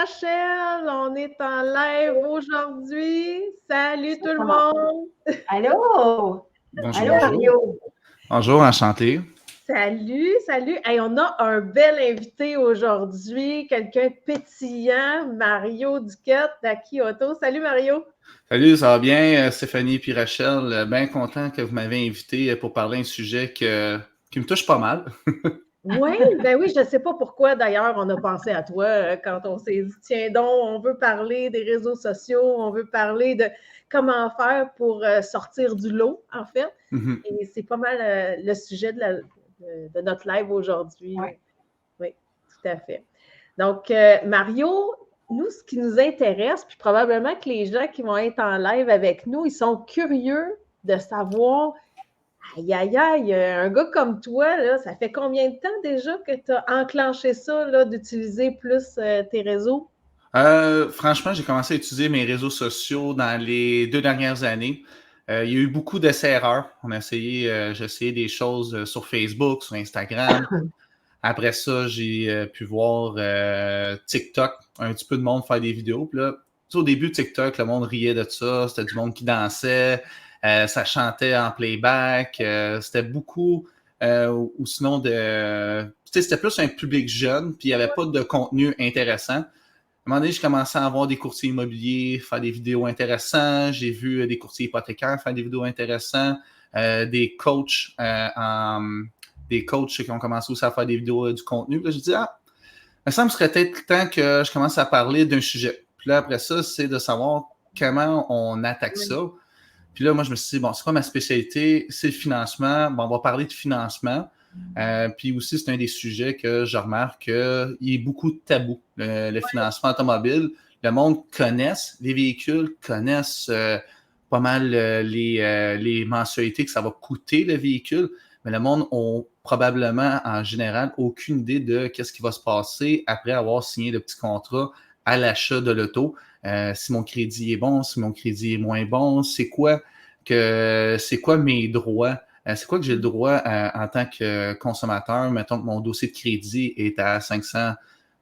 Rachel, on est en live aujourd'hui. Salut tout le monde. Allô? Bonjour. Allô, Mario. Bonjour, enchanté. Salut. Hey, on a un bel invité aujourd'hui, quelqu'un de pétillant, Mario Duquette d'Aki Auto. Salut Mario. Salut, ça va bien, Stéphanie puis Rachel. Bien content que vous m'avez invité pour parler d'un sujet qui me touche pas mal. Oui, je ne sais pas pourquoi d'ailleurs on a pensé à toi quand on s'est dit tiens donc, on veut parler des réseaux sociaux, on veut parler de comment faire pour sortir du lot en fait. Mhm. Et c'est pas mal le sujet de notre live aujourd'hui. Ouais. Oui, tout à fait. Donc, Mario, nous, ce qui nous intéresse, puis probablement que les gens qui vont être en live avec nous, ils sont curieux de savoir, aïe, un gars comme toi, là, ça fait combien de temps déjà que tu as enclenché ça, là, d'utiliser plus tes réseaux? Franchement, j'ai commencé à utiliser mes réseaux sociaux dans les 2 dernières années. Il y a eu beaucoup d'essais-erreurs. J'ai essayé des choses sur Facebook, sur Instagram. Après ça, j'ai pu voir TikTok, un petit peu de monde faire des vidéos. Puis là, au début, TikTok, le monde riait de ça. C'était du monde qui dansait, ça chantait en playback. C'était beaucoup, ou sinon, c'était plus un public jeune, puis il n'y avait pas de contenu intéressant. À un moment donné, j'ai commencé à avoir des courtiers immobiliers faire des vidéos intéressantes. J'ai vu des courtiers hypothécaires faire des vidéos intéressantes, des coachs qui ont commencé aussi à faire des vidéos du contenu. Puis là, je dis, il me semble que ce serait peut-être temps que je commence à parler d'un sujet. Puis là, après ça, c'est de savoir comment on attaque ça. Puis là, moi, je me suis dit, bon, c'est quoi ma spécialité? C'est le financement. Bon, on va parler de financement. Puis aussi, c'est un des sujets que je remarque qu'il y a beaucoup de tabous, le financement automobile. Le monde connaisse les véhicules, connaissent pas mal les mensualités que ça va coûter le véhicule, mais le monde n'a probablement, en général, aucune idée de qu'est-ce qui va se passer après avoir signé le petit contrat à l'achat de l'auto. Si mon crédit est bon, si mon crédit est moins bon, c'est quoi mes droits? C'est quoi que j'ai le droit en tant que consommateur? Mettons que mon dossier de crédit est à 500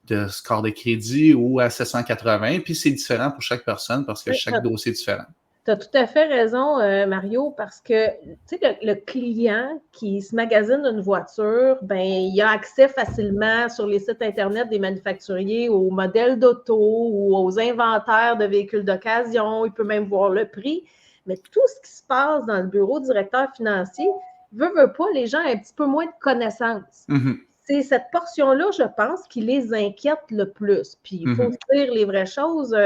de score de crédit ou à 780, puis c'est différent pour chaque personne parce que chaque dossier est différent. Tu as tout à fait raison, Mario, parce que tu sais, le client qui se magasine une voiture, ben, il a accès facilement sur les sites Internet des manufacturiers aux modèles d'auto ou aux inventaires de véhicules d'occasion. Il peut même voir le prix. Mais tout ce qui se passe dans le bureau directeur financier, veut pas, les gens ont un petit peu moins de connaissances. Mm-hmm. C'est cette portion-là, je pense, qui les inquiète le plus. Puis, il faut dire les vraies choses.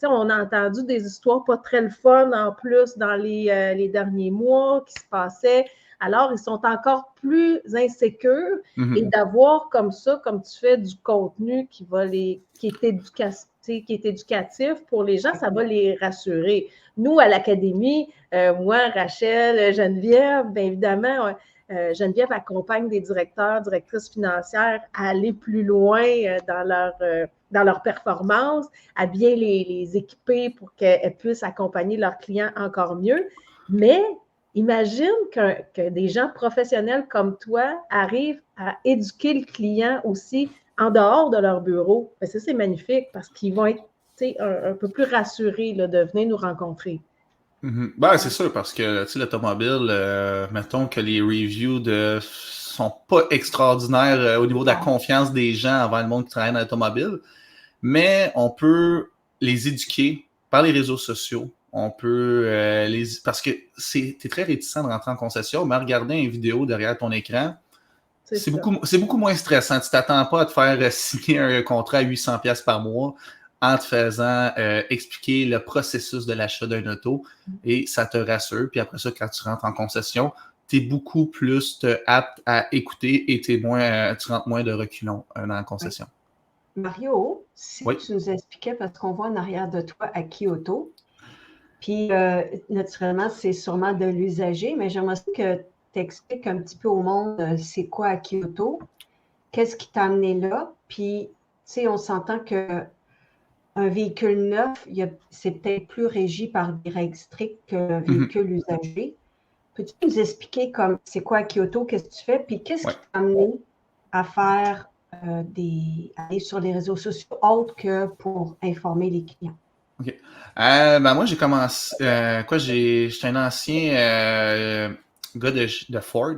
On a entendu des histoires pas très le fun en plus dans les derniers mois qui se passaient. Alors, ils sont encore plus insécures et d'avoir comme ça, comme tu fais, du contenu qui est éducatif pour les gens, ça va les rassurer. Nous, à l'Académie, moi, Rachel, Geneviève, bien évidemment, Geneviève accompagne des directeurs, directrices financières à aller plus loin dans leur performance, à bien les équiper pour qu'elles puissent accompagner leurs clients encore mieux. Mais imagine que des gens professionnels comme toi arrivent à éduquer le client aussi en dehors de leur bureau. Ça, c'est magnifique parce qu'ils vont être un peu plus rassurés là, de venir nous rencontrer. Ben, c'est sûr, parce que l'automobile, mettons que les reviews sont pas extraordinaires au niveau de la confiance des gens envers le monde qui travaille dans l'automobile, mais on peut les éduquer par les réseaux sociaux. On peut parce que t'es très réticent de rentrer en concession, mais regarder une vidéo derrière ton écran, c'est beaucoup moins stressant. Tu t'attends pas à te faire signer un contrat à 800$ par mois en te faisant expliquer le processus de l'achat d'un auto et ça te rassure. Puis après ça, quand tu rentres en concession, tu es beaucoup plus apte à écouter et tu rentres moins de reculons dans la concession. Mario, si tu nous expliquais, parce qu'on voit en arrière de toi Aki Auto, puis naturellement, c'est sûrement de l'usager, mais j'aimerais que tu expliques un petit peu au monde c'est quoi Aki Auto, qu'est-ce qui t'a amené là, puis tu sais, on s'entend que un véhicule neuf, c'est peut-être plus régi par des règles strictes qu'un véhicule usagé. Peux-tu nous expliquer c'est quoi Aki Auto, qu'est-ce que tu fais, puis qu'est-ce qui t'a amené à faire aller sur les réseaux sociaux autres que pour informer les clients? OK. Moi, j'ai commencé. J'étais un ancien gars de Ford.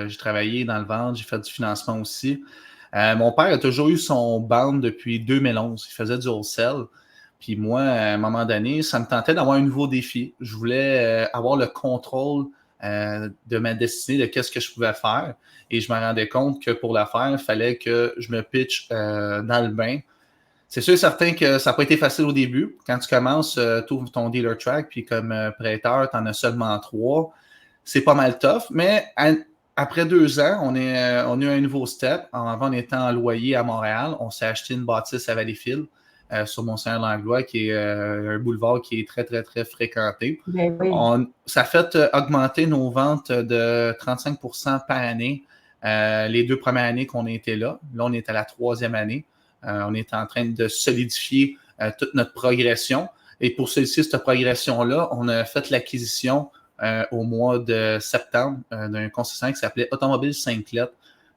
J'ai travaillé dans le vente, j'ai fait du financement aussi. Mon père a toujours eu son band depuis 2011. Il faisait du wholesale. Puis moi, à un moment donné, ça me tentait d'avoir un nouveau défi. Je voulais avoir le contrôle de ma destinée, de qu'est-ce que je pouvais faire. Et je me rendais compte que pour le faire, il fallait que je me pitche dans le bain. C'est sûr et certain que ça n'a pas été facile au début. Quand tu commences, tu ouvres ton dealer track, puis comme prêteur, tu en as seulement 3. C'est pas mal tough, mais après 2 ans, on a eu un nouveau step. Avant, on était en loyer à Montréal. On s'est acheté une bâtisse à Valleyfield sur Mont-Saint-Langlois, qui est un boulevard qui est très, très, très fréquenté. Ben oui. Ça a fait augmenter nos ventes de 35% par année les 2 premières années qu'on était là. Là, on est à la 3e année. On est en train de solidifier toute notre progression. Et pour celle-ci, cette progression-là, on a fait l'acquisition au mois de septembre d'un concessionnaire qui s'appelait Automobile Sainte-Clette,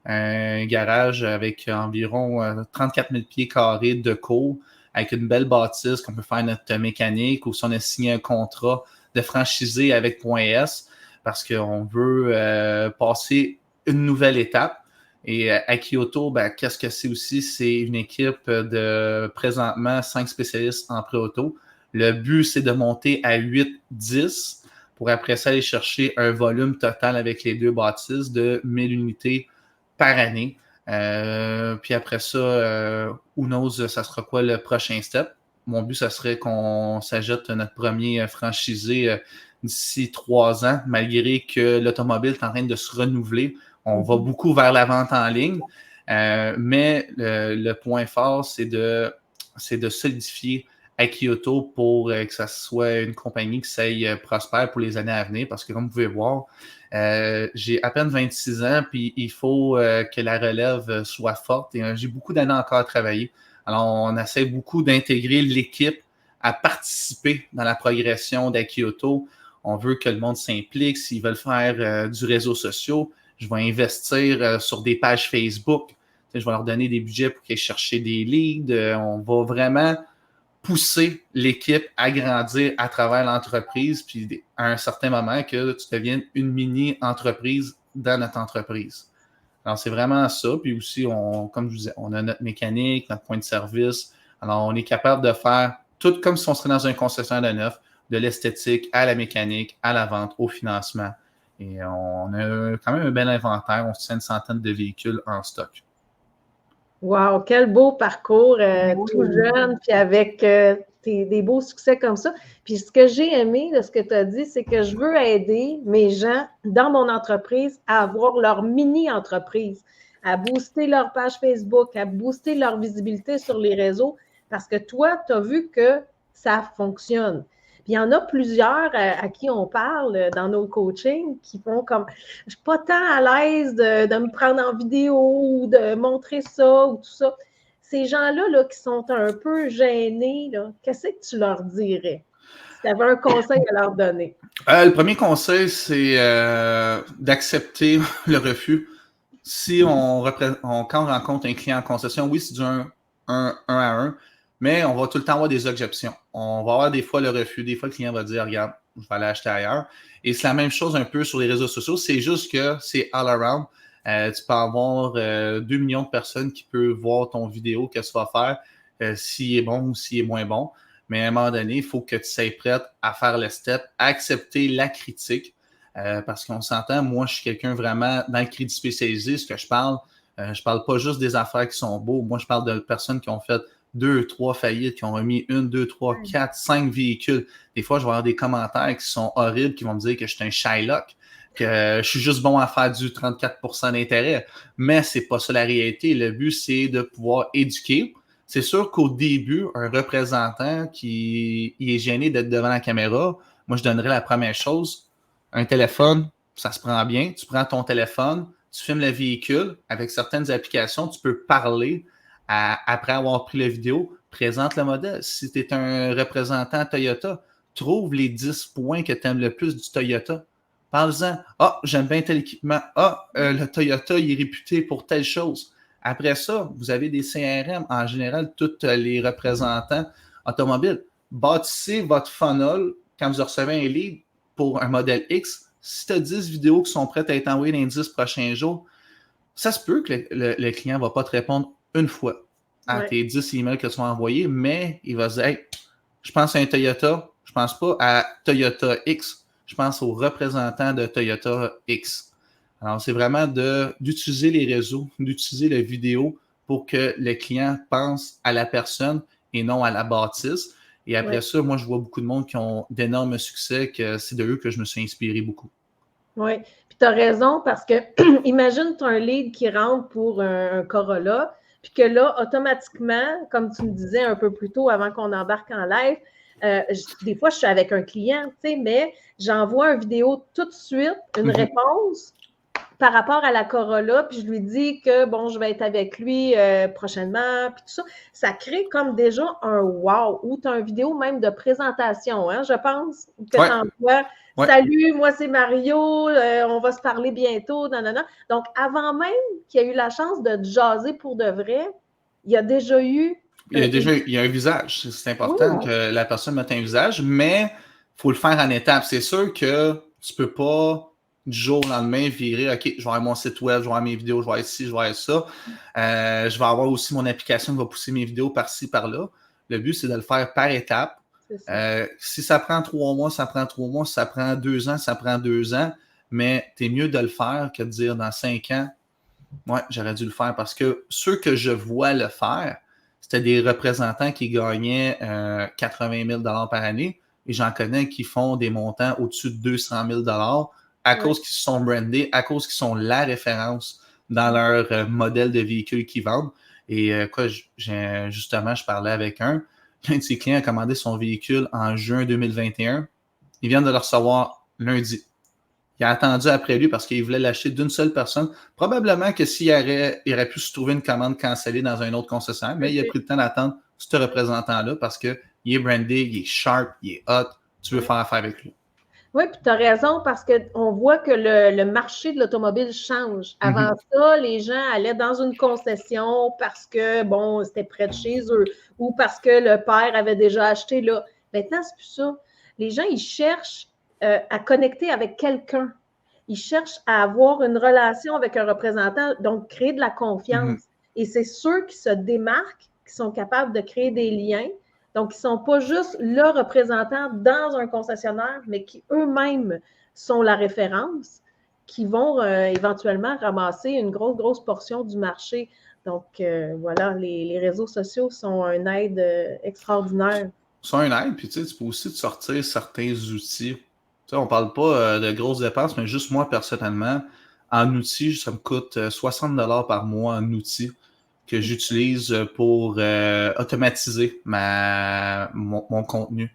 un garage avec environ 34 000 pieds carrés de cours, avec une belle bâtisse qu'on peut faire notre mécanique, ou si on a signé un contrat de franchisé avec .s parce qu'on veut passer une nouvelle étape. Et à Kyoto, qu'est-ce que c'est aussi? C'est une équipe de présentement 5 spécialistes en pré-auto. Le but, c'est de monter à 8-10 pour après ça aller chercher un volume total avec les 2 bâtisses de 1000 unités par année. Puis après ça, who knows, ça sera quoi le prochain step? Mon but, ça serait qu'on s'ajoute notre premier franchisé d'ici 3 ans, malgré que l'automobile est en train de se renouveler. On va beaucoup vers la vente en ligne, mais le point fort, c'est de solidifier à Kyoto pour que ça soit une compagnie qui s'aille prospère pour les années à venir. Parce que comme vous pouvez voir, j'ai à peine 26 ans, puis il faut que la relève soit forte. Et j'ai beaucoup d'années encore à travailler. Alors, on essaie beaucoup d'intégrer l'équipe à participer dans la progression d'Akioto. On veut que le monde s'implique. S'ils veulent faire du réseau social, je vais investir sur des pages Facebook. Je vais leur donner des budgets pour qu'ils aillent chercher des leads. On va vraiment pousser l'équipe à grandir à travers l'entreprise, puis à un certain moment que tu deviennes une mini-entreprise dans notre entreprise. Alors, c'est vraiment ça. Puis aussi, comme je vous disais, on a notre mécanique, notre point de service. Alors, on est capable de faire tout comme si on serait dans un concessionnaire de neuf, de l'esthétique à la mécanique, à la vente, au financement. Et on a quand même un bel inventaire. On se tient une centaine de véhicules en stock. Wow, quel beau parcours, tout jeune, puis avec des beaux succès comme ça. Puis ce que j'ai aimé de ce que tu as dit, c'est que je veux aider mes gens dans mon entreprise à avoir leur mini-entreprise, à booster leur page Facebook, à booster leur visibilité sur les réseaux, parce que toi, tu as vu que ça fonctionne. Puis il y en a plusieurs à qui on parle dans nos coachings qui font comme je ne suis pas tant à l'aise de me prendre en vidéo ou de montrer ça ou tout ça. Ces gens-là là, qui sont un peu gênés, qu'est-ce que tu leur dirais si tu avais un conseil à leur donner? Le premier conseil, c'est d'accepter le refus. Si quand on rencontre un client en concession, oui, c'est du 1 à 1, mais on va tout le temps avoir des objections. On va avoir des fois le refus, des fois le client va dire « Regarde, je vais aller acheter ailleurs ». Et c'est la même chose un peu sur les réseaux sociaux, c'est juste que c'est all around. Tu peux avoir 2 millions de personnes qui peuvent voir ton vidéo, qu'est-ce que tu vas faire, s'il est bon ou s'il est moins bon. Mais à un moment donné, il faut que tu sois prête à faire le step, à accepter la critique. Parce qu'on s'entend, moi, je suis quelqu'un vraiment dans le crédit spécialisé. Ce que je parle pas juste des affaires qui sont beaux. Moi, je parle de personnes qui ont fait 2, 3 faillites, qui ont remis 1, 2, 3, 4, 5 véhicules. Des fois, je vais avoir des commentaires qui sont horribles, qui vont me dire que je suis un Shylock, que je suis juste bon à faire du 34% d'intérêt. Mais c'est pas ça la réalité. Le but, c'est de pouvoir éduquer. C'est sûr qu'au début, un représentant qui est gêné d'être devant la caméra, moi, je donnerais la première chose. Un téléphone, ça se prend bien. Tu prends ton téléphone, tu filmes le véhicule. Avec certaines applications, tu peux parler après avoir pris la vidéo. Présente le modèle. Si tu es un représentant Toyota, trouve les 10 points que tu aimes le plus du Toyota. Parle-en. Ah, j'aime bien tel équipement. Ah, le Toyota, il est réputé pour telle chose. Après ça, vous avez des CRM, en général, tous les représentants automobiles. Bâtissez votre funnel quand vous recevez un lead pour un modèle X. Si tu as 10 vidéos qui sont prêtes à être envoyées dans les 10 prochains jours, ça se peut que le client ne va pas te répondre une fois à tes 10 emails que tu vas envoyer, mais il va se dire, hey, je pense à un Toyota, je ne pense pas à Toyota X, je pense aux représentants de Toyota X. Alors, c'est vraiment d'utiliser les réseaux, d'utiliser la vidéo pour que le client pense à la personne et non à la bâtisse. Et après ça, moi, je vois beaucoup de monde qui ont d'énormes succès, que c'est de eux que je me suis inspiré beaucoup. Oui, puis tu as raison parce que imagine tu as un lead qui rentre pour un Corolla, puis que là, automatiquement, comme tu me disais un peu plus tôt avant qu'on embarque en live, des fois, je suis avec un client, tu sais, mais j'envoie une vidéo tout de suite, une réponse par rapport à la Corolla, puis je lui dis que, bon, je vais être avec lui prochainement, puis tout ça. Ça crée comme déjà un wow, ou tu as une vidéo même de présentation, hein, je pense, que tu envoies. Salut, moi c'est Mario, on va se parler bientôt, nanana. Donc, avant même qu'il y ait eu la chance de te jaser pour de vrai, il y a déjà eu... Il y a un visage. C'est important que la personne mette un visage, mais il faut le faire en étapes. C'est sûr que tu ne peux pas du jour au lendemain virer, OK, je vais avoir mon site web, je vais avoir mes vidéos, je vais avoir ci, je vais avoir ça. Je vais avoir aussi mon application qui va pousser mes vidéos par-ci, par-là. Le but, c'est de le faire par étapes. Si ça prend 3 mois, ça prend 3 mois. Si ça prend 2 ans, ça prend 2 ans. Mais c'est mieux de le faire que de dire dans 5 ans, ouais, j'aurais dû le faire. Parce que ceux que je vois le faire, c'était des représentants qui gagnaient 80 000 $ par année. Et j'en connais qui font des montants au-dessus de 200 000 $ à cause qu'ils se sont brandés, à cause qu'ils sont la référence dans leur modèle de véhicule qu'ils vendent. Et justement, je parlais avec un de ses clients a commandé son véhicule en juin 2021. Il vient de le recevoir lundi. Il a attendu après lui parce qu'il voulait l'acheter d'une seule personne. Probablement que s'il aurait pu se trouver une commande cancellée dans un autre concessionnaire, mais il a pris le temps d'attendre ce représentant-là parce qu'il est brandé, il est sharp, il est hot. Tu veux faire affaire avec lui. Oui, puis tu as raison parce qu'on voit que le marché de l'automobile change. Avant ça, les gens allaient dans une concession parce que, bon, c'était près de chez eux ou parce que le père avait déjà acheté là. Maintenant, c'est plus ça. Les gens, ils cherchent à connecter avec quelqu'un. Ils cherchent à avoir une relation avec un représentant, donc créer de la confiance. Et c'est ceux qui se démarquent, qui sont capables de créer des liens. Donc, ils ne sont pas juste le représentant dans un concessionnaire, mais qui eux-mêmes sont la référence, qui vont éventuellement ramasser une grosse portion du marché. Donc, voilà, les réseaux sociaux sont une aide extraordinaire. Sont une aide, puis tu peux aussi te sortir certains outils. On ne parle pas de grosses dépenses, mais juste moi, personnellement, en outils, ça me coûte 60 $ par mois en outils que j'utilise pour automatiser mon contenu.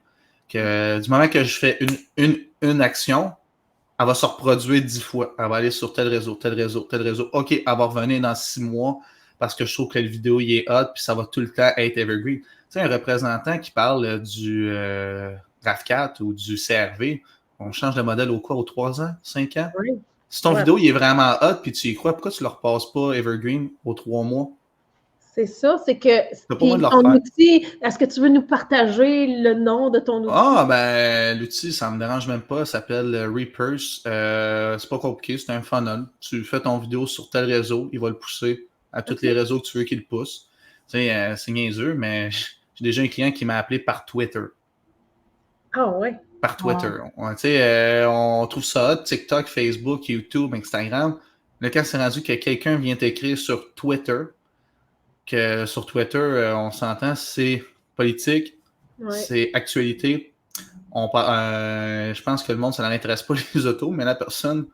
Du moment que je fais une action, elle va se reproduire 10 fois. Elle va aller sur tel réseau, tel réseau, tel réseau. OK, elle va revenir dans 6 mois parce que je trouve que la vidéo il est hot, puis ça va tout le temps être evergreen. Tu sais, un représentant qui parle du RAV4 ou du CRV, on change de modèle au quoi? Aux 3 ans? 5 ans? Oui. Si ton vidéo il est vraiment hot puis tu y crois, pourquoi tu ne le repasses pas evergreen aux 3 mois? C'est ça, c'est que ton outil, est-ce que tu veux nous partager le nom de ton outil? Ah, ben, l'outil, ça me dérange même pas. Ça s'appelle Reapers. C'est pas compliqué, c'est un funnel. Tu fais ton vidéo sur tel réseau, il va le pousser à tous les réseaux que tu veux qu'il pousse. Tu sais, c'est niaiseux, mais j'ai déjà un client qui m'a appelé par Twitter. Ah ouais. Par Twitter. Tu sais, on trouve ça hot, TikTok, Facebook, YouTube, Instagram. Là, quand c'est rendu que quelqu'un vient t'écrire sur Twitter, que sur Twitter, on s'entend, c'est politique, c'est actualité. Je pense que le monde, ça n'intéresse pas les autos, mais la personne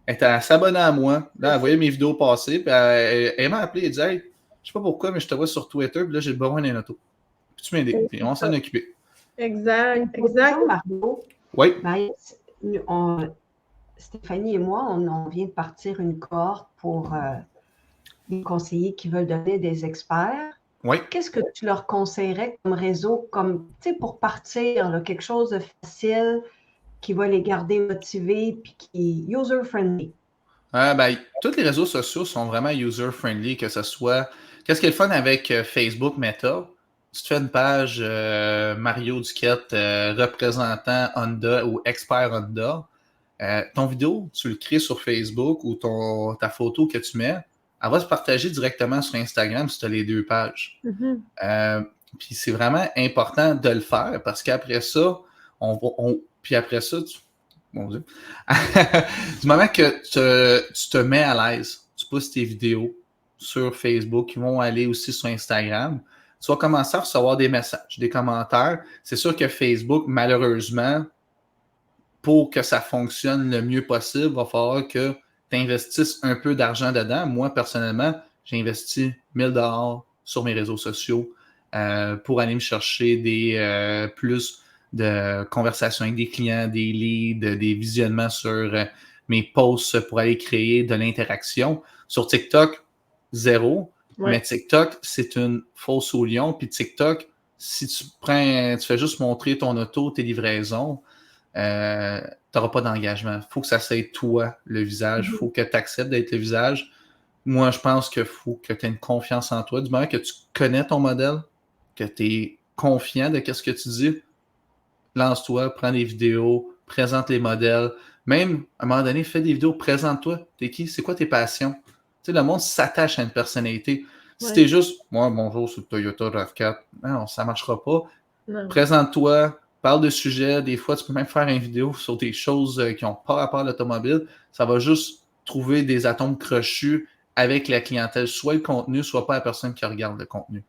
était s'abonner à moi. Là, elle voyait mes vidéos passer, puis elle m'a appelé et dit hey, je sais pas pourquoi, mais je te vois sur Twitter, puis là, j'ai besoin d'un auto. Peux-tu m'aider? Puis on s'en est occupé. Exact. Margot. Oui. Stéphanie et moi, on vient de partir une cohorte pour les conseillers qui veulent devenir des experts. Oui. Qu'est-ce que tu leur conseillerais comme réseau, pour partir, là, quelque chose de facile qui va les garder motivés puis qui est user-friendly? Tous les réseaux sociaux sont vraiment user-friendly, que ce soit... Qu'est-ce qui est le fun avec Facebook Meta? Si tu fais une page Mario Duquette, représentant Honda ou expert Honda, ton vidéo, tu le crées sur Facebook ou ta photo que tu mets, elle va se partager directement sur Instagram si tu as les deux pages. Puis c'est vraiment important de le faire parce qu'après ça, puis après ça, mon Dieu. Du moment que tu te mets à l'aise, tu pousses tes vidéos sur Facebook, ils vont aller aussi sur Instagram, tu vas commencer à recevoir des messages, des commentaires. C'est sûr que Facebook, malheureusement, pour que ça fonctionne le mieux possible, il va falloir que tu investisses un peu d'argent dedans. Moi, personnellement, j'ai investi 1000 $ sur mes réseaux sociaux pour aller me chercher plus de conversations avec des clients, des leads, des visionnements sur mes posts pour aller créer de l'interaction. Sur TikTok, 0. Ouais. Mais TikTok, c'est une fosse au lion. Puis TikTok, si tu fais juste montrer ton auto, tes livraisons, tu n'auras pas d'engagement. Il faut que ça soit toi, le visage. Il faut que tu acceptes d'être le visage. Moi, je pense qu'il faut que tu aies une confiance en toi. Du moment que tu connais ton modèle, que tu es confiant de ce que tu dis, lance-toi, prends des vidéos, présente les modèles. Même, à un moment donné, fais des vidéos, présente-toi. T'es qui? C'est quoi tes passions? Tu sais, le monde s'attache à une personnalité. Si t'es juste, moi, bonjour, c'est le Toyota RAV4, non, ça ne marchera pas. Non. Présente-toi, parle de sujets. Des fois, tu peux même faire une vidéo sur des choses qui n'ont pas rapport à l'automobile. Ça va juste trouver des atomes crochus avec la clientèle, soit le contenu, soit pas la personne qui regarde le contenu.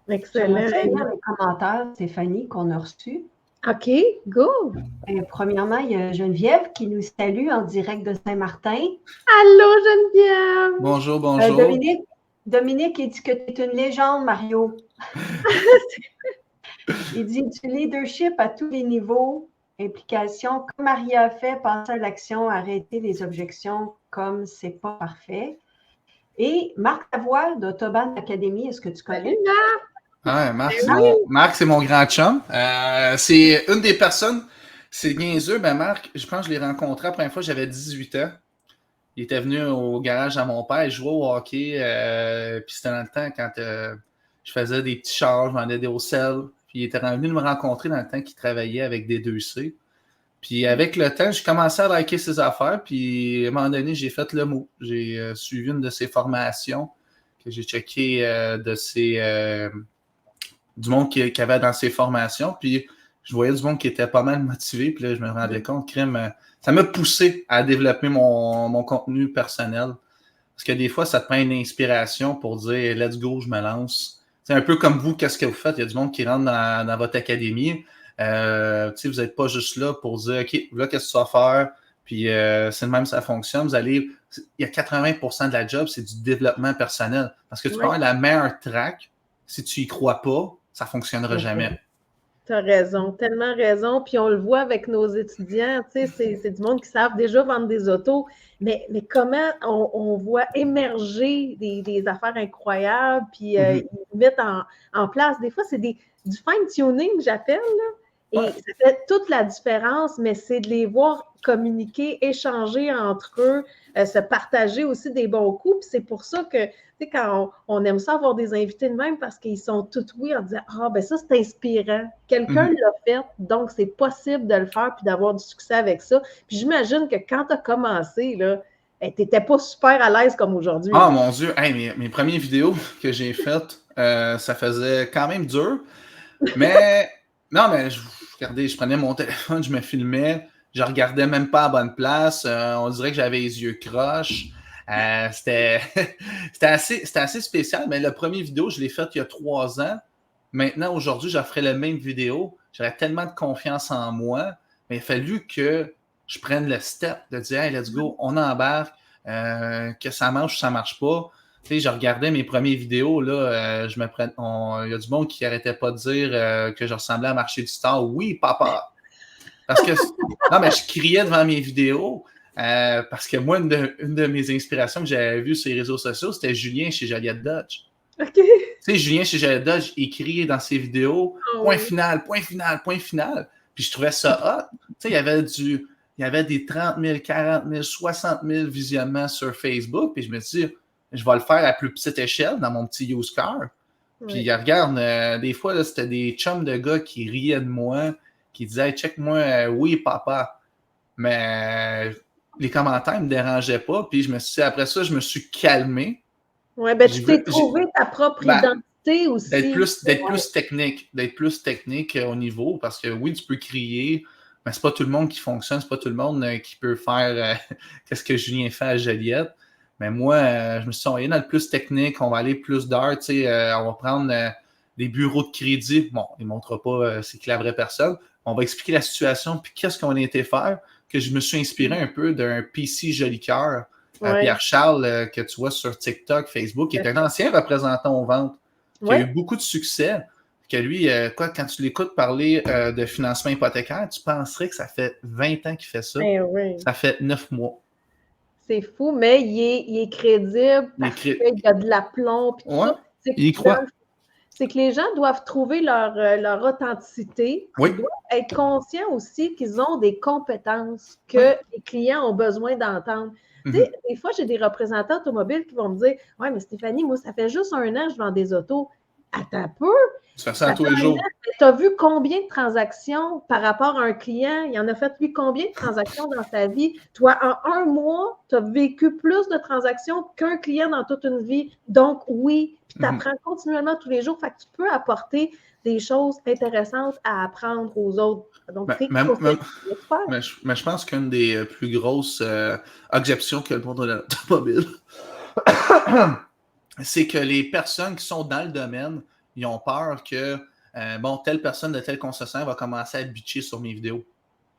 Excellent. Les commentaires, Stéphanie, qu'on a reçus. OK, go! Premièrement, il y a Geneviève qui nous salue en direct de Saint-Martin. Allô, Geneviève! Bonjour, bonjour. Dominique, il dit que tu es une légende, Mario. Il dit du leadership à tous les niveaux, implication, comme Maria a fait, passer à l'action, arrêter les objections comme c'est pas parfait. Et Marc Lavoie d'Autoban Academy, est-ce que tu connais? Salut, Marc! Ah, Marc, c'est mon grand chum. C'est une des personnes, c'est niaiseux, mais Marc, je pense que je l'ai rencontré la première fois, j'avais 18 ans. Il était venu au garage à mon père, il jouait au hockey, puis c'était dans le temps quand je faisais des petits chars, je vendais des hauts-selles, puis il était venu me rencontrer dans le temps qu'il travaillait avec des 2C. Puis avec le temps, j'ai commencé à liker ses affaires, puis à un moment donné, j'ai fait le mot. J'ai suivi une de ses formations, que j'ai checké du monde qu'il y avait dans ses formations, puis je voyais du monde qui était pas mal motivé, puis là, je me rendais compte, ça m'a poussé à développer mon contenu personnel. Parce que des fois, ça te prend une inspiration pour dire « let's go, je me lance ». C'est un peu comme vous, qu'est-ce que vous faites? Il y a du monde qui rentre dans votre académie. Vous n'êtes pas juste là pour dire « OK, là, qu'est-ce que tu vas faire? » Puis c'est le même, ça fonctionne. Il y a 80% de la job, c'est du développement personnel. Parce que tu peux avoir la meilleure track, si tu y crois pas, ça ne fonctionnera jamais. Tu as raison, tellement raison. Puis on le voit avec nos étudiants, tu sais, c'est du monde qui savent déjà vendre des autos, mais comment on voit émerger des affaires incroyables, puis ils mettent en place. Des fois, c'est du fine-tuning, j'appelle, là. Et ça fait toute la différence, mais c'est de les voir communiquer, échanger entre eux, se partager aussi des bons coups. Puis c'est pour ça que, tu sais, quand on aime ça avoir des invités de même, parce qu'ils sont tout oui en disant « Ah, ben ça, c'est inspirant. Quelqu'un l'a fait, donc c'est possible de le faire puis d'avoir du succès avec ça. » Puis j'imagine que quand tu as commencé, là, tu n'étais pas super à l'aise comme aujourd'hui. Ah, mon Dieu! Hey, mes premières vidéos que j'ai faites, ça faisait quand même dur. Mais... Non, mais regardez, je prenais mon téléphone, je me filmais, je regardais même pas à bonne place, on dirait que j'avais les yeux croches. C'était assez spécial, mais la première vidéo, je l'ai faite il y a 3 ans. Maintenant, aujourd'hui, je ferai la même vidéo. J'aurais tellement de confiance en moi, mais il a fallu que je prenne le step de dire « Hey, let's go, on embarque, que ça marche ou ça marche pas ». Tu sais, je regardais mes premières vidéos, là, il y a du monde qui n'arrêtait pas de dire que je ressemblais à Marché du Star. Oui, papa! Parce que, non, mais je criais devant mes vidéos parce que moi, une de mes inspirations que j'avais vues sur les réseaux sociaux, c'était Julien chez Joliette Dodge. OK. Tu sais, Julien chez Joliette Dodge, il criait dans ses vidéos « point final, point final, point final ». Puis je trouvais ça hot. Tu sais, il y avait il y avait des 30 000, 40 000, 60 000 visionnements sur Facebook. Puis je me dis, je vais le faire à plus petite échelle dans mon petit use car. Puis regarde, des fois, là, c'était des chums de gars qui riaient de moi, qui disaient hey, check-moi, oui, papa. Mais les commentaires ne me dérangeaient pas. Puis après ça, je me suis calmé. Oui, ben tu t'es trouvé ta propre identité aussi. D'être plus technique au niveau, parce que oui, tu peux crier, mais c'est pas tout le monde qui fonctionne, c'est pas tout le monde qui peut faire qu'est-ce que Julien fait à Joliette. Mais moi, je me suis dit, on est dans le plus technique, on va aller plus d'heures, tu sais, on va prendre des bureaux de crédit. Bon, il ne montrera pas c'est qui la vraie personne. On va expliquer la situation, puis qu'est-ce qu'on a été faire, que je me suis inspiré un peu d'un PC Jolicoeur, Pierre-Charles, que tu vois sur TikTok, Facebook, qui est un ancien représentant aux ventes, qui a eu beaucoup de succès, que lui, quand tu l'écoutes parler de financement hypothécaire, tu penserais que ça fait 20 ans qu'il fait ça. Ça fait 9 mois. C'est fou, mais il est crédible parce qu'il y a de l'aplomb. Il y croit. C'est que les gens doivent trouver leur authenticité. Ils doivent être conscients aussi qu'ils ont des compétences que les clients ont besoin d'entendre. Tu sais, des fois, j'ai des représentants automobiles qui vont me dire « Ouais, mais Stéphanie, moi, ça fait juste 1 an que je vends des autos. Attends un peu. Tu fais ça tous les jours. Tu as vu combien de transactions par rapport à un client? Il en a fait, lui, combien de transactions dans sa vie? Toi, en 1 mois, tu as vécu plus de transactions qu'un client dans toute une vie. Donc, oui, puis tu apprends continuellement tous les jours. Fait que tu peux apporter des choses intéressantes à apprendre aux autres. Donc, mais je pense qu'une des plus grosses objections que le monde de l'automobile, c'est que les personnes qui sont dans le domaine, ils ont peur que, telle personne de tel concessionnaire va commencer à bitcher sur mes vidéos.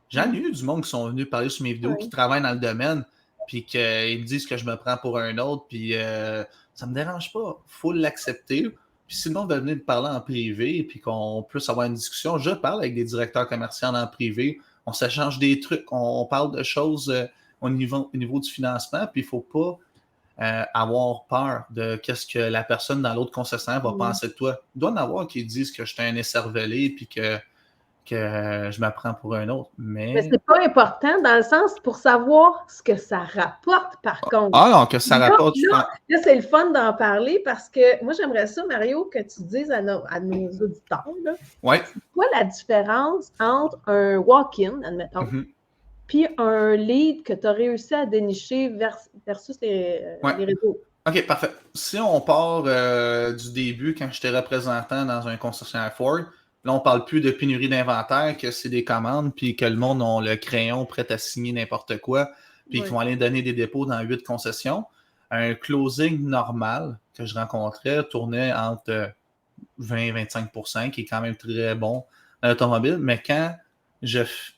J'en ai eu du monde qui sont venus parler sur mes vidéos, qui travaillent dans le domaine, puis qu'ils me disent que je me prends pour un autre, puis ça me dérange pas. Il faut l'accepter. Puis si le monde veut venir me parler en privé, puis qu'on puisse avoir une discussion, je parle avec des directeurs commerciaux en privé, on s'échange des trucs, on parle de choses au niveau du financement, puis il ne faut pas avoir peur de qu'est-ce que la personne dans l'autre concessionnaire va penser de toi. Il doit y en avoir qui disent que je suis un écervelé puis que je m'apprends pour un autre. Mais c'est pas important dans le sens pour savoir ce que ça rapporte, par contre. Ah non, que ça rapporte. Là, c'est le fun d'en parler parce que moi, j'aimerais ça, Mario, que tu dises à nos auditeurs, c'est quoi la différence entre un walk-in, admettons, puis un lead que tu as réussi à dénicher versus les réseaux. OK, parfait. Si on part du début, quand j'étais représentant dans un concessionnaire Ford, là, on ne parle plus de pénurie d'inventaire, que c'est des commandes, puis que le monde a le crayon prêt à signer n'importe quoi, puis qu'ils vont aller donner des dépôts dans 8 concessions. Un closing normal que je rencontrais tournait entre 20 et 25%, qui est quand même très bon dans l'automobile, mais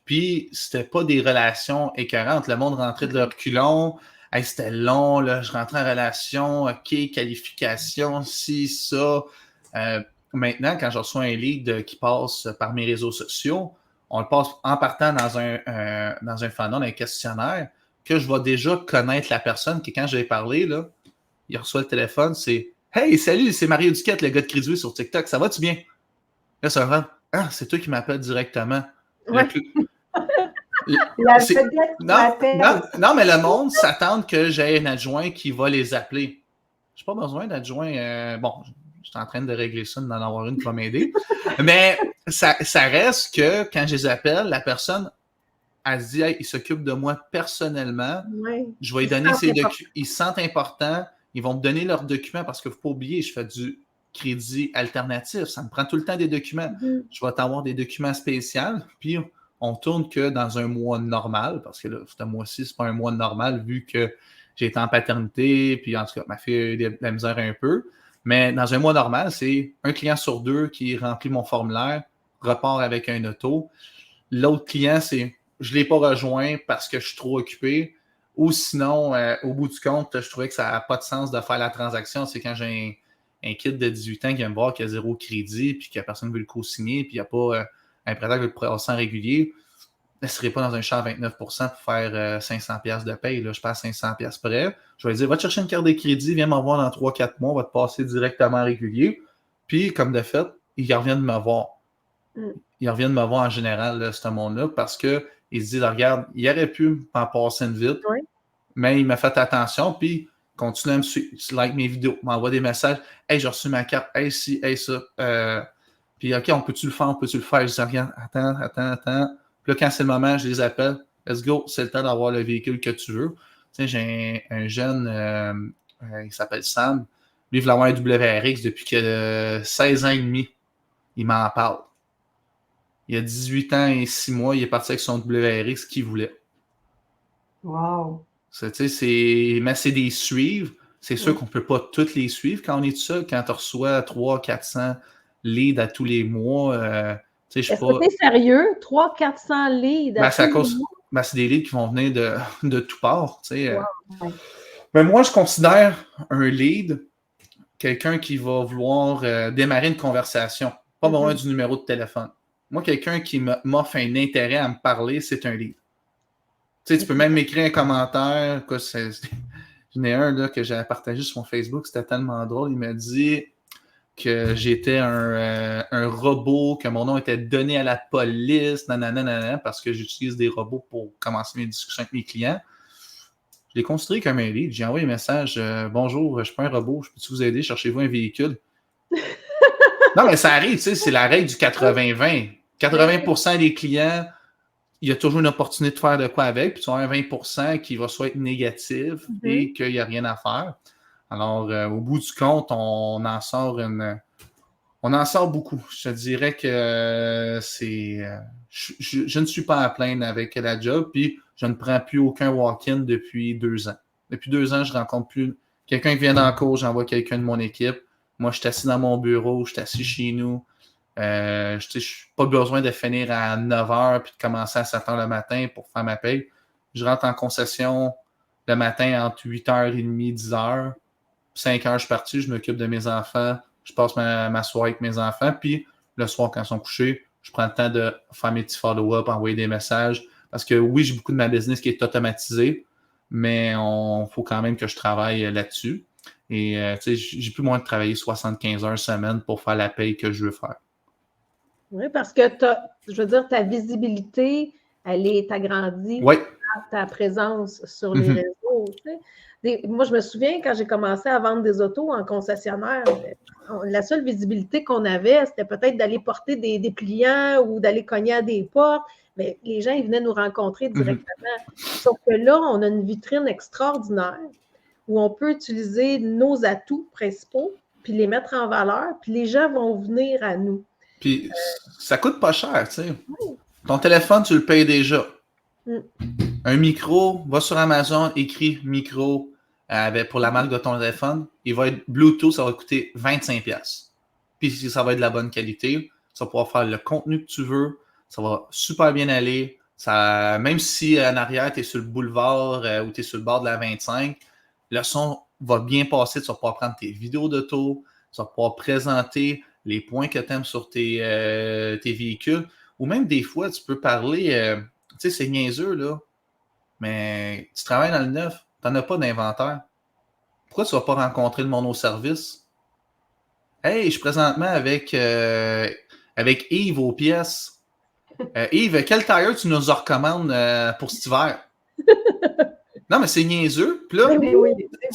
puis c'était pas des relations écœurantes. Le monde rentrait de leur culon. Hey, c'était long, là. Je rentrais en relation. OK, qualification, ci, ça. Maintenant, quand je reçois un lead qui passe par mes réseaux sociaux, on le passe en partant dans un funnel, un questionnaire, que je vais déjà connaître la personne, que quand je vais parler, là, il reçoit le téléphone, c'est « Hey, salut, c'est Mario Duquette, le gars de Crédit sur TikTok. Ça va-tu bien? » Là, ça va. « Ah, c'est toi qui m'appelles directement. » Ouais. Non, mais le monde s'attend que j'ai un adjoint qui va les appeler. Je n'ai pas besoin d'adjoint. Je suis en train de régler ça, d'en avoir une qui va m'aider. Mais ça reste que quand je les appelle, la personne, elle se dit hey, il s'occupe de moi personnellement. Je vais lui donner ses documents. Ils se sentent importants. Ils vont me donner leurs documents parce qu'il ne faut pas oublier, je fais du crédit alternatif. Ça me prend tout le temps des documents. Je vais t'avoir des documents spéciaux. Puis, on tourne que dans un mois normal, parce que là, ce mois-ci, ce n'est pas un mois normal vu que j'ai été en paternité, puis en tout cas, ma fille a eu de la misère un peu. Mais dans un mois normal, c'est un client sur 2 qui remplit mon formulaire, repart avec un auto. L'autre client, c'est je ne l'ai pas rejoint parce que je suis trop occupé. Ou sinon, au bout du compte, je trouvais que ça n'a pas de sens de faire la transaction. C'est quand j'ai un kid de 18 ans qui vient me voir, qui a 0 crédit, puis que personne ne veut le co-signer, puis il n'y a pas un prêteur qui veut le passer en régulier. Je ne serai pas dans un champ à 29% pour faire 500$ de paye. Là, je passe 500$ près. Je vais lui dire, va te chercher une carte de crédit, viens m'en voir dans 3-4 mois, on va te passer directement en régulier. Puis, comme de fait, ils reviennent me voir. Ils reviennent me voir en général, là, ce monde-là, parce qu'ils il se dit, là, regarde, il aurait pu m'en passer une vite, Oui. mais il m'a fait attention, puis continue à me suivre, like mes vidéos, m'envoie des messages, hey, j'ai reçu ma carte, hey, si, hey, ça. Puis, OK, on peut-tu le faire, Je dis, regarde, attends. Puis là, quand c'est le moment, je les appelle, let's go, c'est le temps d'avoir le véhicule que tu veux. Tu sais, j'ai un jeune, il s'appelle Sam, lui, il veut avoir un WRX depuis que 16 ans et demi, il m'en parle. Il a 18 ans et 6 mois, il est parti avec son WRX qu'il voulait. Wow! Mais c'est des suivre. C'est sûr qu'on ne peut pas toutes les suivre quand on est tout seul. Quand tu reçois 300-400 leads à tous les mois, je sais Est-ce pas. que t'es sérieux? 300-400 leads à tous les mois? C'est des leads qui vont venir de tout part. Wow. Mais moi, je considère un lead quelqu'un qui va vouloir démarrer une conversation. Pas besoin du numéro de téléphone. Moi, quelqu'un qui m'offre un intérêt à me parler, c'est un lead. Tu peux même m'écrire un commentaire. J'en ai un là, que j'avais partagé sur mon Facebook, c'était tellement drôle. Il m'a dit que j'étais un robot, que mon nom était donné à la police, parce que j'utilise des robots pour commencer mes discussions avec mes clients. Je l'ai considéré comme un lead. J'ai envoyé un message bonjour, je ne suis pas un robot, je peux-tu vous aider? Cherchez-vous un véhicule? Non, mais ça arrive, c'est la règle du 80-20. 80% des clients, il y a toujours une opportunité de faire de quoi avec, puis tu as un 20% qui va soit être négatif et qu'il n'y a rien à faire. Alors, au bout du compte, on en sort beaucoup. Je te dirais que je ne suis pas à plaindre avec la job, puis je ne prends plus aucun walk-in depuis 2 ans. Depuis 2 ans, je ne rencontre plus quelqu'un qui vient en cours, j'envoie quelqu'un de mon équipe. Moi, je suis assis dans mon bureau, je suis assis chez nous. Je n'ai pas besoin de finir à 9h puis de commencer à 7h le matin pour faire ma paye. Je rentre en concession le matin entre 8h30 10h. 5h, je suis parti, je m'occupe de mes enfants. Je passe ma soirée avec mes enfants. Puis le soir, quand ils sont couchés, je prends le temps de faire mes petits follow-up, envoyer des messages. Parce que oui, j'ai beaucoup de ma business qui est automatisée, mais il faut quand même que je travaille là-dessus. Et j'ai plus moins de travailler 75 heures semaine pour faire la paye que je veux faire. Oui, parce que je veux dire, ta visibilité, elle est agrandie oui. par ta présence sur les réseaux. Moi, je me souviens quand j'ai commencé à vendre des autos en concessionnaire, la seule visibilité qu'on avait, c'était peut-être d'aller porter des clients ou d'aller cogner à des portes, mais les gens, ils venaient nous rencontrer directement. Sauf que là, on a une vitrine extraordinaire où on peut utiliser nos atouts principaux, puis les mettre en valeur, puis les gens vont venir à nous. Puis ça coûte pas cher, tu sais. Ton téléphone, tu le payes déjà. Un micro, va sur Amazon, écris micro pour la marque de ton téléphone. Il va être Bluetooth, ça va coûter 25$. Puis ça va être de la bonne qualité. Ça va pouvoir faire le contenu que tu veux. Ça va super bien aller. Même si en arrière, tu es sur le boulevard ou tu es sur le bord de la 25, le son va bien passer. Tu vas pouvoir prendre tes vidéos d'auto. Tu vas pouvoir présenter les points que tu aimes sur tes véhicules. Ou même des fois, tu peux parler, tu sais, c'est niaiseux, là, mais tu travailles dans le neuf, tu n'en as pas d'inventaire. Pourquoi tu ne vas pas rencontrer le monde au service? Hey, je suis présentement avec Yves aux pièces. Yves, quel tire tu nous recommandes pour cet hiver? Non, mais c'est niaiseux. Puis là,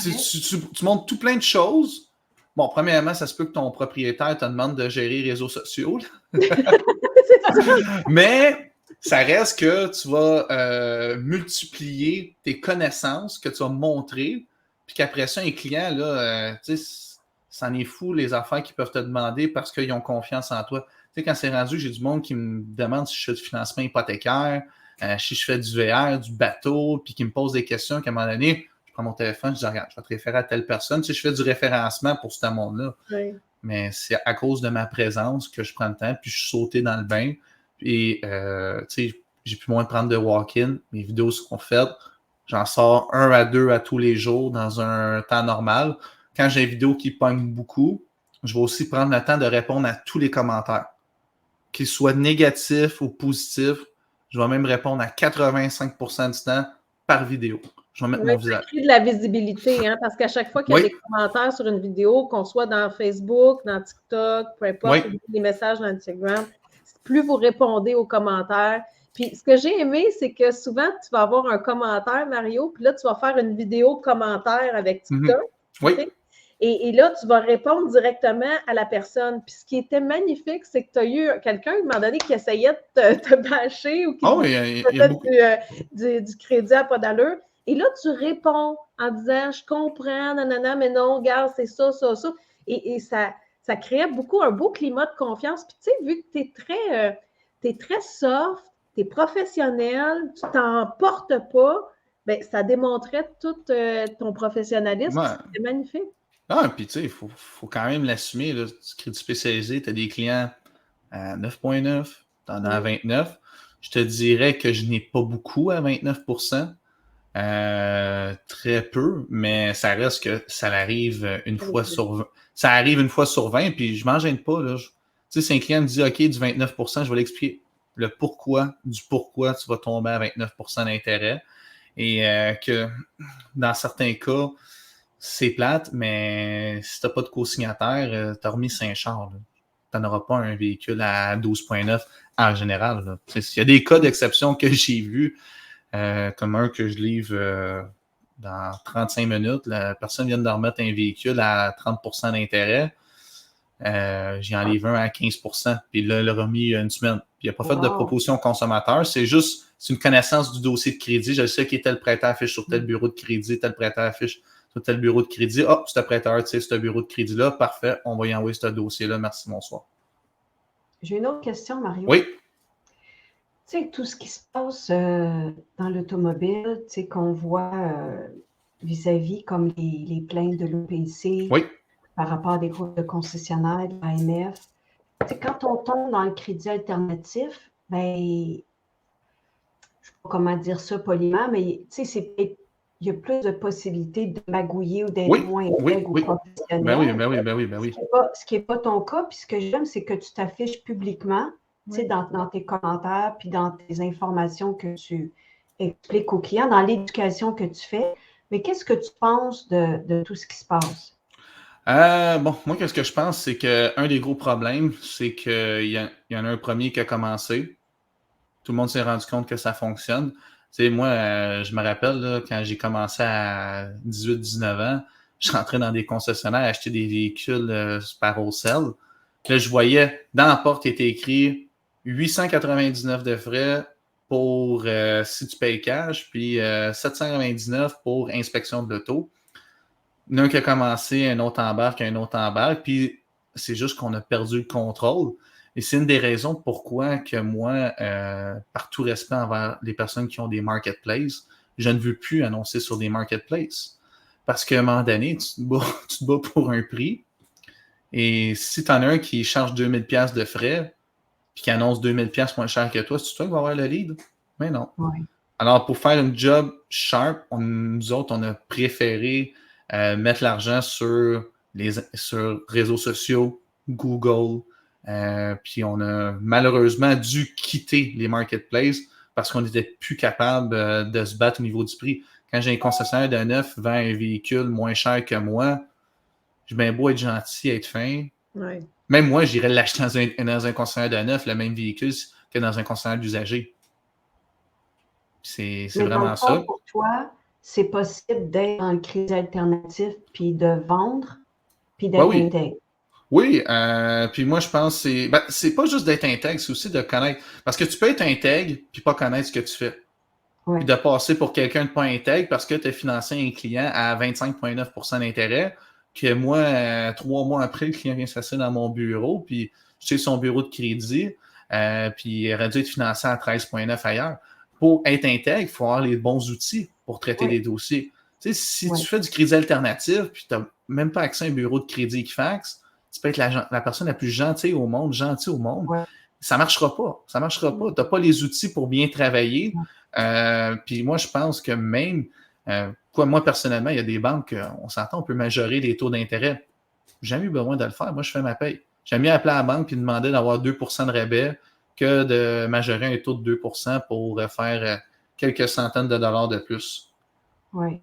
tu montres tout plein de choses. Bon, premièrement, ça se peut que ton propriétaire te demande de gérer les réseaux sociaux. Mais ça reste que tu vas multiplier tes connaissances que tu vas montrer, puis qu'après ça, un client, là, tu sais, c'en est fou les affaires qu'ils peuvent te demander parce qu'ils ont confiance en toi. Tu sais, quand c'est rendu, j'ai du monde qui me demande si je fais du financement hypothécaire, si je fais du VR, du bateau, puis qui me pose des questions qu'à un moment donné, je prends mon téléphone, je dis, regarde, je vais te référer à telle personne. Tu sais, je fais du référencement pour ce monde-là. Oui. Mais c'est à cause de ma présence que je prends le temps, puis je suis sauté dans le bain. Et, tu sais, j'ai plus moins de prendre de walk-in. Mes vidéos sont faites. J'en sors 1 à 2 à tous les jours dans un temps normal. Quand j'ai une vidéo qui pogne beaucoup, je vais aussi prendre le temps de répondre à tous les commentaires. Qu'ils soient négatifs ou positifs, je vais même répondre à 85% du temps par vidéo. Je vais mettre mon visage. Ça crée de la visibilité, hein, parce qu'à chaque fois qu'il y a des commentaires sur une vidéo, qu'on soit dans Facebook, dans TikTok, peu importe, ou des messages dans Instagram, plus vous répondez aux commentaires, Puis ce que j'ai aimé, c'est que souvent, tu vas avoir un commentaire, Mario, puis là, tu vas faire une vidéo commentaire avec TikTok. Oui. Et là, tu vas répondre directement à la personne. Puis ce qui était magnifique, c'est que tu as eu quelqu'un, à un moment donné, qui essayait de te bâcher ou qui faisait du crédit à pas d'allure. Et là, tu réponds en disant, je comprends, nanana, mais non, regarde, c'est ça, ça, ça. Et ça créait un beau climat de confiance. Puis tu sais, vu que tu es très soft, tu es professionnel, tu t'en portes pas, bien, ça démontrait tout ton professionnalisme. Ouais. C'était magnifique. Ah, puis tu sais, il faut quand même l'assumer. Là. Du crédit spécialisé, tu as des clients à 9,9, tu en as à 29. Je te dirais que je n'ai pas beaucoup à 29%. Très peu, mais ça reste que ça arrive une fois sur 20. Ça arrive une fois sur 20, puis je m'en gêne pas. Là. Tu sais, si un client me dit OK, du 29%, je vais l'expliquer le pourquoi tu vas tomber à 29% d'intérêt. Et que dans certains cas, c'est plate, mais si tu n'as pas de co-signataire, tu as remis 5 chars. Tu n'en auras pas un véhicule à 12,9 en général. Il y a des cas d'exception que j'ai vus, comme un que je livre dans 35 minutes. La personne vient de remettre un véhicule à 30% d'intérêt. J'en livre un à 15%. Puis là, il l'a remis une semaine. Puis il n'a pas fait de proposition au consommateur. C'est une connaissance du dossier de crédit. Je sais qu'il y a tel prêteur affiche sur tel bureau de crédit, tel prêteur affiche sur tel bureau de crédit. Ah, ce prêteur, tu sais, ce bureau de crédit-là, parfait, on va y envoyer ce dossier-là. Merci, bonsoir. J'ai une autre question, Mario. Oui. Tu sais, tout ce qui se passe dans l'automobile, tu sais, qu'on voit vis-à-vis comme les plaintes de l'OPC par rapport à des groupes de concessionnaires, de l'AMF. Tu sais, quand on tombe dans le crédit alternatif, ben, je ne sais pas comment dire ça poliment, mais tu sais, il y a plus de possibilités de magouiller ou d'être moins intègre ou professionnel. Ben oui. Ce qui n'est pas ton cas. Puis ce que j'aime, c'est que tu t'affiches publiquement, tu sais, dans tes commentaires, puis dans tes informations que tu expliques aux clients, dans l'éducation que tu fais. Mais qu'est-ce que tu penses de tout ce qui se passe? Moi, qu'est-ce que je pense, c'est qu'un des gros problèmes, c'est qu'il y en a un premier qui a commencé. Tout le monde s'est rendu compte que ça fonctionne. Tu sais, moi, je me rappelle, là, quand j'ai commencé à 18-19 ans, je rentrais dans des concessionnaires acheter des véhicules par wholesale. Là, je voyais, dans la porte, il était écrit 899 de frais pour si tu payes cash, puis 799 pour inspection de l'auto. Un qui a commencé, un autre embarque, puis c'est juste qu'on a perdu le contrôle. Et c'est une des raisons pourquoi que moi, par tout respect envers les personnes qui ont des marketplaces, je ne veux plus annoncer sur des marketplaces. Parce qu'à un moment donné, tu te bats pour un prix. Et si tu en as un qui charge 2000$ de frais, puis qui annonce 2000$ moins cher que toi, c'est toi qui vas avoir le lead? Mais non. Ouais. Alors, pour faire une job sharp, nous autres, on a préféré mettre l'argent sur réseaux sociaux, Google, puis on a malheureusement dû quitter les marketplaces parce qu'on n'était plus capable de se battre au niveau du prix. Quand j'ai un concessionnaire de neuf vend un véhicule moins cher que moi, j'ai bien beau être gentil, être fin. Ouais. Même moi, j'irais l'acheter dans un concessionnaire de neuf, le même véhicule, que dans un concessionnaire d'usager. C'est vraiment ça. Pour toi, c'est possible d'être dans le crédit alternatif, puis de vendre, puis d'être intègre. Oui, puis moi, je pense que c'est pas juste d'être intègre, c'est aussi de connaître. Parce que tu peux être intègre puis pas connaître ce que tu fais. Ouais. Puis de passer pour quelqu'un de pas intègre parce que tu as financé un client à 25,9% d'intérêt, que moi, 3 mois après, le client vient s'asseoir dans mon bureau, puis je sais son bureau de crédit, puis il aurait dû être financé à 13,9 ailleurs. Pour être intègre, il faut avoir les bons outils pour traiter des dossiers. Tu sais, si tu fais du crédit alternatif, puis tu n'as même pas accès à un bureau de crédit Equifax, tu peux être la personne la plus gentille au monde, ça ne marchera pas. Ça ne marchera pas. Tu n'as pas les outils pour bien travailler. Puis moi, je pense que même, moi, personnellement, il y a des banques, on s'entend, on peut majorer les taux d'intérêt. J'ai jamais eu besoin de le faire. Moi, je fais ma paye. J'aime mieux appeler à la banque et demander d'avoir 2% de rabais que de majorer un taux de 2% pour faire quelques centaines de dollars de plus. Oui.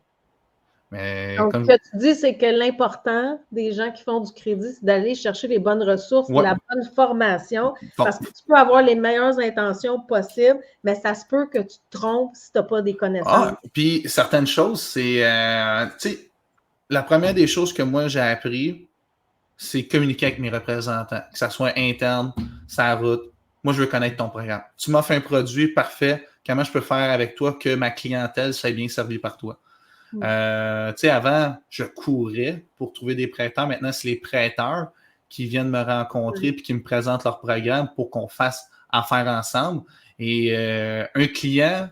Mais donc, ce que tu dis, c'est que l'important des gens qui font du crédit, c'est d'aller chercher les bonnes ressources, la bonne formation, parce que tu peux avoir les meilleures intentions possibles, mais ça se peut que tu te trompes si tu n'as pas des connaissances. Puis certaines choses, c'est, tu sais, la première des choses que moi j'ai appris, c'est communiquer avec mes représentants, que ça soit interne, sa route. Moi, je veux connaître ton programme. Tu m'offres un produit parfait, comment je peux faire avec toi que ma clientèle soit bien servie par toi? Tu sais, avant, je courais pour trouver des prêteurs. Maintenant, c'est les prêteurs qui viennent me rencontrer et qui me présentent leur programme pour qu'on fasse affaire ensemble. Et un client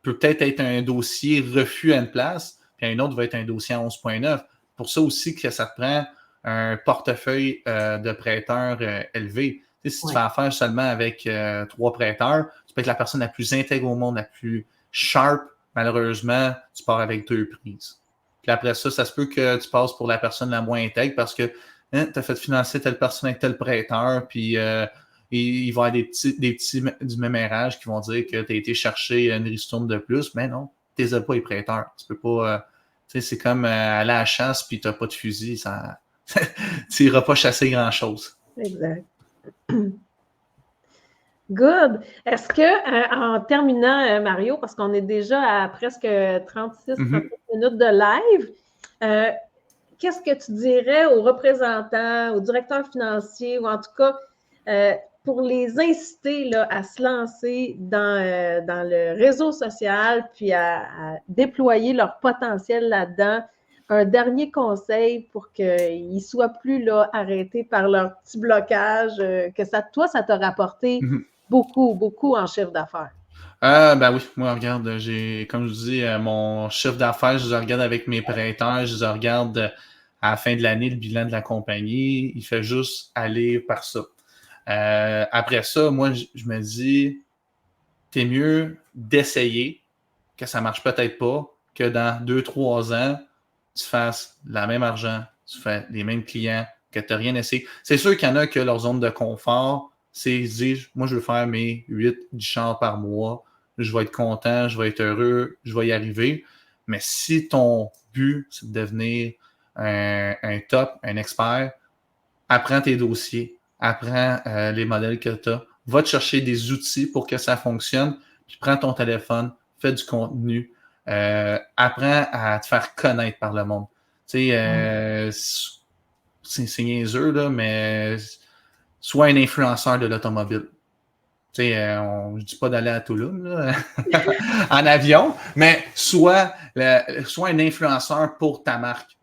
peut peut-être être un dossier refus à une place, puis un autre va être un dossier à 11,9. Pour ça aussi que ça te prend un portefeuille de prêteurs élevé. Tu sais, si tu fais affaire seulement avec 3 prêteurs, tu peux être la personne la plus intègre au monde, la plus sharp. Malheureusement, tu pars avec 2 prises. Puis après ça, ça se peut que tu passes pour la personne la moins intègre parce que tu as fait financer telle personne avec tel prêteur, puis il va y avoir des petits du mémérage qui vont dire que tu as été chercher une ristourne de plus. Mais non, tu les as pas les prêteurs. Tu peux pas. Tu sais, c'est comme aller à la chasse puis tu n'as pas de fusil. Ça, tu n'iras pas chasser grand-chose. Exact. Good. Est-ce que, en terminant, Mario, parce qu'on est déjà à presque 36 minutes de live, qu'est-ce que tu dirais aux représentants, aux directeurs financiers, ou en tout cas, pour les inciter là, à se lancer dans le réseau social, puis à déployer leur potentiel là-dedans? Un dernier conseil pour qu'ils ne soient plus là, arrêtés par leur petit blocage, que ça t'a rapporté beaucoup, beaucoup en chiffre d'affaires. Ben oui, moi, regarde, comme je vous dis, mon chiffre d'affaires, je le regarde avec mes prêteurs, je le regarde à la fin de l'année, le bilan de la compagnie, il fait juste aller par ça. Après ça, moi, je me dis, t'es mieux d'essayer, que ça marche peut-être pas, que dans 2-3 ans, tu fasses le même argent, tu fais les mêmes clients, que tu n'as rien essayé. C'est sûr qu'il y en a que leur zone de confort, c'est dire, moi, je veux faire mes 8-10 chars par mois, je vais être content, je vais être heureux, je vais y arriver. Mais si ton but, c'est de devenir un top, un expert, apprends tes dossiers, apprends les modèles que tu as, va te chercher des outils pour que ça fonctionne, puis prends ton téléphone, fais du contenu, apprends à te faire connaître par le monde. Tu sais, c'est niaiseux, là, mais sois un influenceur de l'automobile. Tu sais, je ne dis pas d'aller à Toulouse là, en avion, mais sois un influenceur pour ta marque.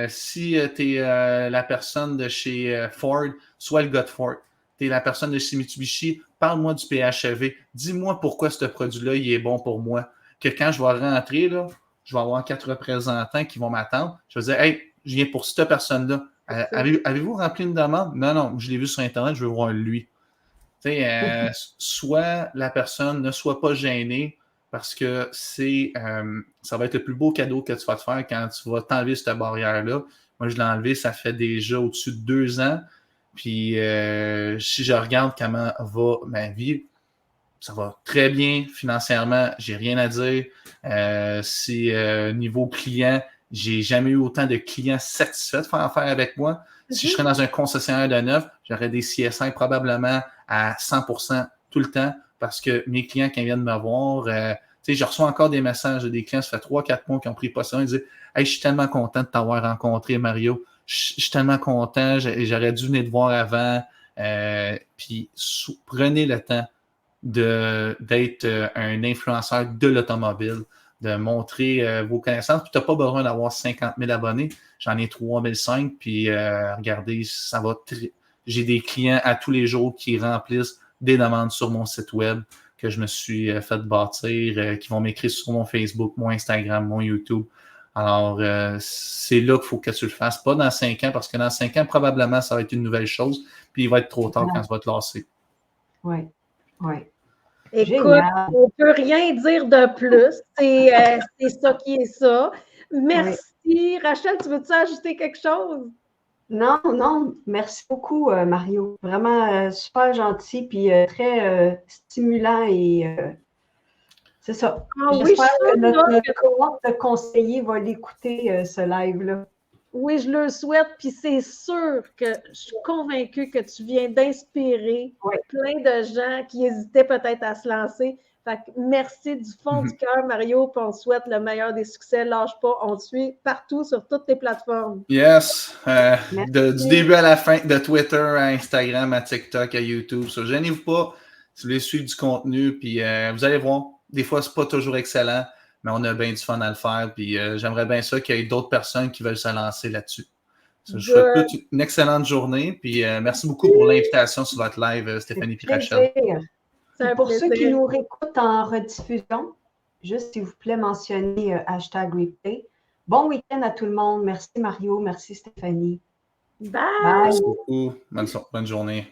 Si tu es la personne de chez Ford, sois le gars de Ford. Tu es la personne de chez Mitsubishi, parle-moi du PHEV. Dis-moi pourquoi ce produit-là il est bon pour moi. Que quand je vais rentrer, là, je vais avoir 4 représentants qui vont m'attendre. Je vais dire, hey, je viens pour cette personne-là. Avez-vous rempli une demande? Non, je l'ai vu sur Internet, je veux voir lui. Soit la personne, ne sois pas gêné parce que ça va être le plus beau cadeau que tu vas te faire quand tu vas t'enlever cette barrière-là. Moi, je l'ai enlevé, ça fait déjà au-dessus de 2 ans. Puis, si je regarde comment va ma vie, ça va très bien financièrement, j'ai rien à dire. Niveau client, j'ai jamais eu autant de clients satisfaits de faire affaire avec moi. Si je serais dans un concessionnaire de neuf, j'aurais des CSI probablement à 100% tout le temps parce que mes clients, quand ils viennent me voir, je reçois encore des messages de des clients, ça fait 3-4 mois qui ont pris possession. Ils disent « Hey, je suis tellement content de t'avoir rencontré, Mario. Je suis tellement content, j'aurais dû venir te voir avant. » Puis prenez le temps d'être un influenceur de l'automobile, de montrer vos connaissances. Puis tu n'as pas besoin d'avoir 50 000 abonnés. J'en ai 3005. Puis regardez, ça va j'ai des clients à tous les jours qui remplissent des demandes sur mon site web que je me suis fait bâtir, qui vont m'écrire sur mon Facebook, mon Instagram, mon YouTube. Alors, c'est là qu'il faut que tu le fasses. Pas dans 5 ans, parce que dans 5 ans, probablement, ça va être une nouvelle chose. Puis il va être trop tard quand ça va te lasser. Oui. Écoute, on ne peut rien dire de plus. C'est ça qui est ça. Merci. Oui. Rachel, tu veux-tu ajouter quelque chose? Non. Merci beaucoup, Mario. Vraiment super gentil, puis très stimulant et C'est ça. Ah oui, J'espère je que suis notre cohorte de conseillers va l'écouter, ce live-là. Oui, je le souhaite, puis c'est sûr que je suis convaincue que tu viens d'inspirer plein de gens qui hésitaient peut-être à se lancer. Fait que merci du fond du cœur, Mario, puis on te souhaite le meilleur des succès. Lâche pas, on te suit partout sur toutes tes plateformes. Yes, du début à la fin, de Twitter à Instagram, à TikTok, à YouTube. So, gênez-vous pas si vous voulez suivre du contenu, puis vous allez voir, des fois, c'est pas toujours excellent, mais on a bien du fun à le faire, puis j'aimerais bien ça qu'il y ait d'autres personnes qui veulent se lancer là-dessus. So, je vous souhaite une excellente journée, puis merci beaucoup pour l'invitation sur votre live, Stéphanie et Rachel. Pour ceux qui nous réécoutent en rediffusion, juste s'il vous plaît, mentionnez #replay. Bon week-end à tout le monde. Merci Mario, merci Stéphanie. Bye! Merci beaucoup. Bonne journée.